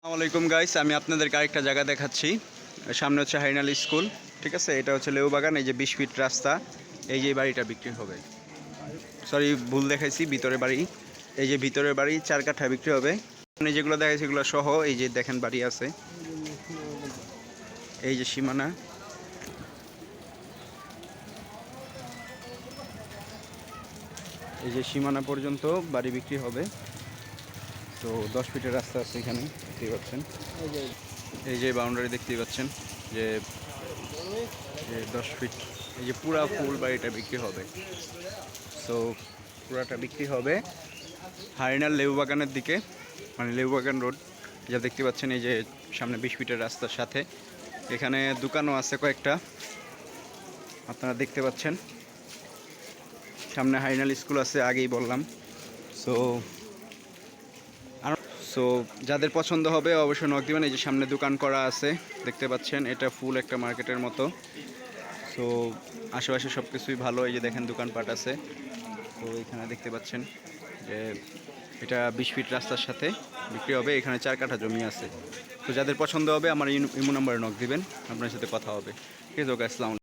আসসালামু আলাইকুম গাইস, আমি আপনাদেরকে আরেকটা জায়গা দেখাচ্ছি। সামনে হচ্ছে হাইনাল স্কুল, ঠিক আছে। এটা হচ্ছে লেবুবাগান। এই যে 20 ফিট রাস্তা, এই যে বাড়িটা বিক্রি হবে। সরি, ভুল দেখাইছি, ভিতরে বাড়ি। এই যে ভিতরের বাড়ি 4 কাঠা বিক্রি হবে। মানে যেগুলো দেখাইছি এগুলো সহ, এই যে দেখেন বাড়ি আছে, এই যে সীমানা। এই যে সীমানা পর্যন্ত বাড়ি বিক্রি হবে। তো 10 ফিটের রাস্তা আছে এখানে, দেখতেই পাচ্ছেন। এই যে বাউন্ডারি দেখতেই পাচ্ছেন যে 10 ফিট। এই যে পুরা ফুল বাড়িটা বিক্রি হবে। তো পুরাটা বিক্রি হবে হারিনার লেবুবাগানের দিকে, মানে লেবুবাগান রোড যা দেখতে পাচ্ছেন। এই যে সামনে 20 ফিটের রাস্তার সাথে এখানে দোকানও আছে কয়েকটা, আপনারা দেখতে পাচ্ছেন। সামনে হাইনাল স্কুল আছে, আগেই বললাম। সো সো যাদের পছন্দ হবে অবশ্যই নক দিবেন। এই যে সামনে দোকান করা আছে, দেখতে পাচ্ছেন। এটা ফুল একটা মার্কেটের মতো। সো আশেপাশে সব কিছুই ভালো। এই যে দেখেন দোকানপাট আছে। তো এখানে দেখতে পাচ্ছেন যে এটা 20 ফিট রাস্তার সাথে বিক্রি হবে। এখানে 4 কাঠা জমি আছে। তো যাদের পছন্দ হবে আমার ইমো নাম্বারে নক দিবেন, আপনার সাথে কথা হবে। ঠিক আছে, ওকে, আসসালামু আলাইকুম।